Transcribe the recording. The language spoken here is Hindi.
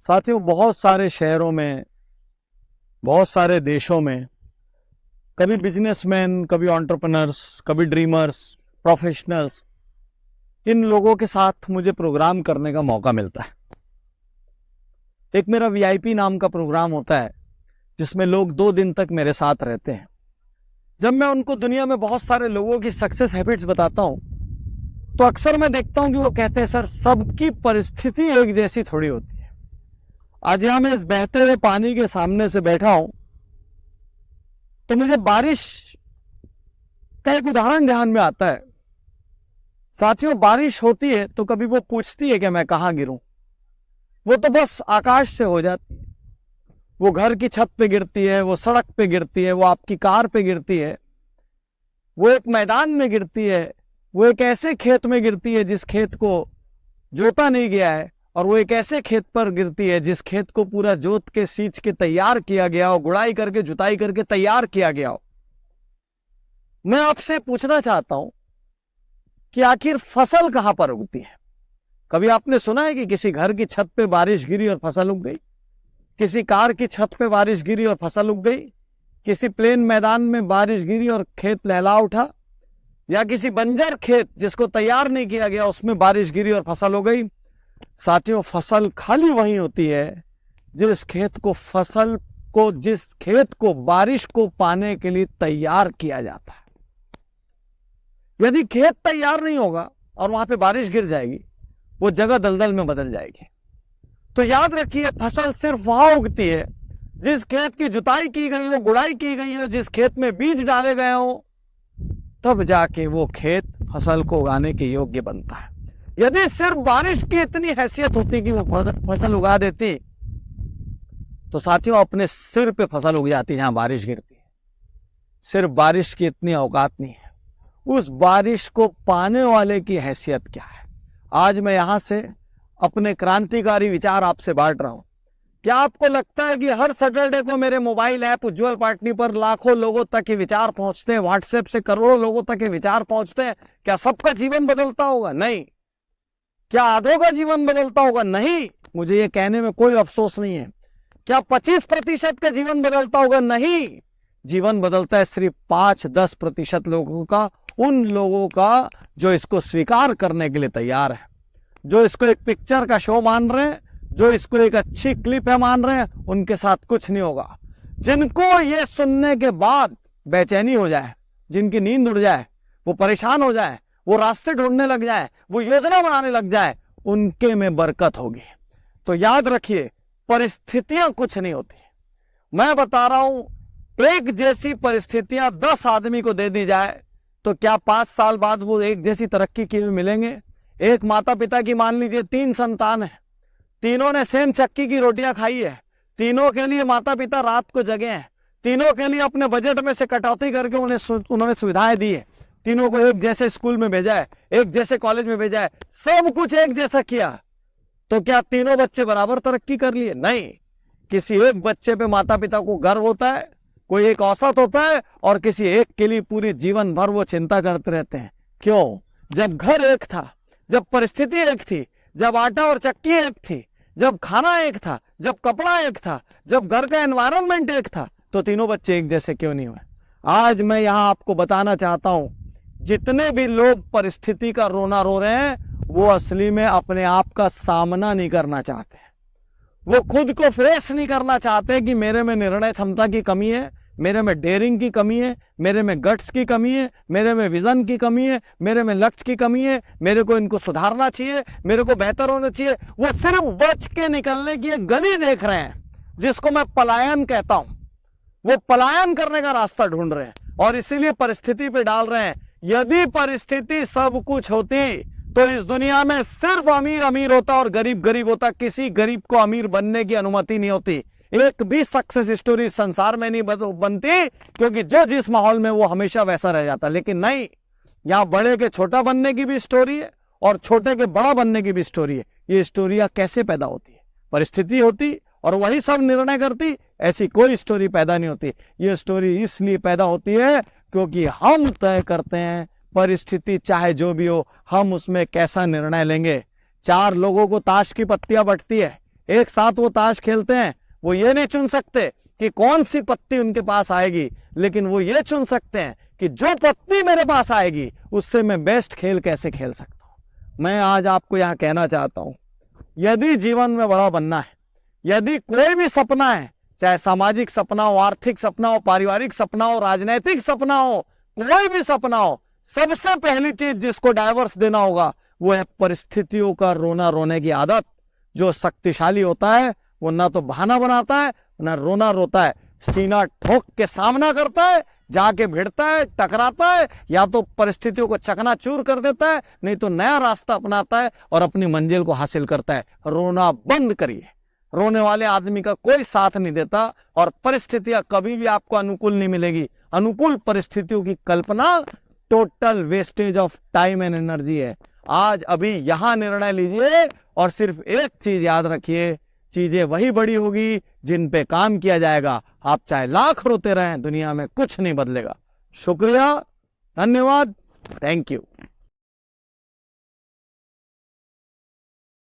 साथियों, बहुत सारे शहरों में, बहुत सारे देशों में कभी बिजनेसमैन, कभी एंटरप्रेन्योर्स, कभी ड्रीमर्स, प्रोफेशनल्स, इन लोगों के साथ मुझे प्रोग्राम करने का मौका मिलता है। एक मेरा वीआईपी नाम का प्रोग्राम होता है जिसमें लोग 2 दिन तक मेरे साथ रहते हैं। जब मैं उनको दुनिया में बहुत सारे लोगों की सक्सेस हैबिट्स बताता हूं तो अक्सर मैं देखता हूं कि वो कहते हैं, सर सबकी परिस्थिति एक जैसी थोड़ी होती है। आज यहां मैं इस बहते हुए पानी के सामने से बैठा हूं तो मुझे बारिश का एक उदाहरण ध्यान में आता है। साथियों, बारिश होती है तो कभी वो पूछती है कि मैं कहां गिरूं। वो तो बस आकाश से हो जाती है। वो घर की छत पे गिरती है, वो सड़क पे गिरती है, वो आपकी कार पे गिरती है, वो एक मैदान में गिरती है, वो एक ऐसे खेत में गिरती है जिस खेत को जोता नहीं गया है, और वो एक ऐसे खेत पर गिरती है जिस खेत को पूरा जोत के सींच के तैयार किया गया हो, गुड़ाई करके जुताई करके तैयार किया गया हो। मैं आपसे पूछना चाहता हूं कि आखिर फसल कहां पर उगती है? कभी आपने सुना है कि किसी घर की छत पे बारिश गिरी और फसल उग गई? किसी कार की छत पे बारिश गिरी और फसल उग गई? किसी प्लेन मैदान में बारिश गिरी और खेत लहला उठा? या किसी बंजर खेत जिसको तैयार नहीं किया गया उसमें बारिश गिरी और फसल हो गई? साथियों, फसल खाली वही होती है जिस खेत को बारिश को पाने के लिए तैयार किया जाता है। यदि खेत तैयार नहीं होगा और वहां पे बारिश गिर जाएगी, वो जगह दलदल में बदल जाएगी। तो याद रखिए, फसल सिर्फ वहां उगती है जिस खेत की जुताई की गई हो, गुड़ाई की गई हो, जिस खेत में बीज डाले गए हो, तब जाके वो खेत फसल को उगाने के योग्य बनता है। यदि सिर्फ बारिश की इतनी हैसियत होती कि वो फसल उगा देती तो साथियों अपने सिर पे फसल उग जाती जहां बारिश गिरती है। सिर्फ बारिश की इतनी औकात नहीं है, उस बारिश को पाने वाले की हैसियत क्या है। आज मैं यहां से अपने क्रांतिकारी विचार आपसे बांट रहा हूं। क्या आपको लगता है कि हर सैटरडे को मेरे मोबाइल ऐप उज्ज्वल पार्टनी पर लाखों लोगों तक ये विचार पहुंचते हैं, व्हाट्सएप से करोड़ों लोगों तक ये विचार पहुंचते हैं? क्या सबका जीवन बदलता होगा? नहीं। क्या आधों का जीवन बदलता होगा? नहीं। मुझे ये कहने में कोई अफसोस नहीं है। क्या 25% का जीवन बदलता होगा? नहीं। जीवन बदलता है सिर्फ 5-10% लोगों का, उन लोगों का जो इसको स्वीकार करने के लिए तैयार है, जो इसको एक पिक्चर का शो मान रहे हैं, जो इसको एक अच्छी क्लिप है मान रहे हैं। उनके साथ कुछ नहीं होगा। जिनको ये सुनने के बाद बेचैनी हो जाए, जिनकी नींद उड़ जाए, वो परेशान हो जाए, वो रास्ते ढूंढने लग जाए, वो योजना बनाने लग जाए, उनके में बरकत होगी। तो याद रखिए, परिस्थितियां कुछ नहीं होती। मैं बता रहा हूं, एक जैसी परिस्थितियां 10 आदमी को दे दी जाए तो क्या 5 साल बाद वो एक जैसी तरक्की किए हुए मिलेंगे? एक माता पिता की मान लीजिए 3 संतान है, तीनों ने सेम चक्की की रोटियां खाई है, तीनों के लिए माता पिता रात को जगे हैं, तीनों के लिए अपने बजट में से कटौती करके उन्होंने सुविधाएं दी है, तीनों को एक जैसे स्कूल में भेजा है, एक जैसे कॉलेज में भेजा है, सब कुछ एक जैसा किया। तो क्या तीनों बच्चे बराबर तरक्की कर लिए? नहीं। किसी एक बच्चे पे माता पिता को गर्व होता है, कोई एक औसत होता है, और किसी एक के लिए पूरी जीवन भर वो चिंता करते रहते हैं। क्यों? जब घर एक था, जब परिस्थिति एक थी, जब आटा और चक्की एक थी, जब खाना एक था, जब कपड़ा एक था, जब घर का एनवायरनमेंट एक था, तो तीनों बच्चे एक जैसे क्यों नहीं हुए? आज मैं यहां आपको बताना चाहता हूं, जितने भी लोग परिस्थिति का रोना रो रहे हैं, वो असली में अपने आप का सामना नहीं करना चाहते। वो खुद को फेस नहीं करना चाहते कि मेरे में निर्णय क्षमता की कमी है, मेरे में डेयरिंग की कमी है, मेरे में गट्स की कमी है, मेरे में विजन की कमी है, मेरे में लक्ष्य की कमी है, मेरे को इनको सुधारना चाहिए, मेरे को बेहतर होना चाहिए। वो सिर्फ बच के निकलने की एक गली देख रहे हैं जिसको मैं पलायन कहता हूं। वो पलायन करने का रास्ता ढूंढ रहे हैं और इसीलिए परिस्थिति पे डाल रहे हैं। यदि परिस्थिति सब कुछ होती तो इस दुनिया में सिर्फ अमीर अमीर होता और गरीब गरीब होता। किसी गरीब को अमीर बनने की अनुमति नहीं होती। एक भी सक्सेस स्टोरी संसार में नहीं बनती, क्योंकि जो जिस माहौल में वो हमेशा वैसा रह जाता। लेकिन नहीं, यहाँ बड़े के छोटा बनने की भी स्टोरी है और छोटे के बड़ा बनने की भी स्टोरी है। ये स्टोरियां कैसे पैदा होती है? परिस्थिति होती और वही सब निर्णय करती, ऐसी कोई स्टोरी पैदा नहीं होती। ये स्टोरी इसलिए पैदा होती है क्योंकि हम तय करते हैं, परिस्थिति चाहे जो भी हो, हम उसमें कैसा निर्णय लेंगे। 4 लोगों को ताश की पत्तियां बंटती है, एक साथ वो ताश खेलते हैं, वो ये नहीं चुन सकते कि कौन सी पत्ती उनके पास आएगी, लेकिन वो ये चुन सकते हैं कि जो पत्ती मेरे पास आएगी उससे मैं बेस्ट खेल कैसे खेल सकता हूं। मैं आज आपको यहां कहना चाहता हूं, यदि जीवन में बड़ा बनना है, यदि कोई भी सपना है, चाहे सामाजिक सपना हो, आर्थिक सपना हो, पारिवारिक सपना हो, राजनीतिक सपना हो, कोई भी सपना हो, सबसे पहली चीज जिसको डाइवर्स देना होगा वो है परिस्थितियों का रोना रोने की आदत। जो शक्तिशाली होता है वो ना तो बहाना बनाता है ना रोना रोता है, सीना ठोक के सामना करता है, जाके भिड़ता है, टकराता है, या तो परिस्थितियों को चकनाचूर कर देता है, नहीं तो नया रास्ता अपनाता है और अपनी मंजिल को हासिल करता है। रोना बंद करिए। रोने वाले आदमी का कोई साथ नहीं देता और परिस्थितियां कभी भी आपको अनुकूल नहीं मिलेगी। अनुकूल परिस्थितियों की कल्पना total wastage of time and energy है। आज अभी यहां निर्णय लीजिए और सिर्फ एक चीज याद रखिए, चीजें वही बड़ी होगी जिन पे काम किया जाएगा। आप चाहे लाख रोते रहें, दुनिया में कुछ नहीं बदलेगा। शुक्रिया, धन्यवाद, थैंक यू।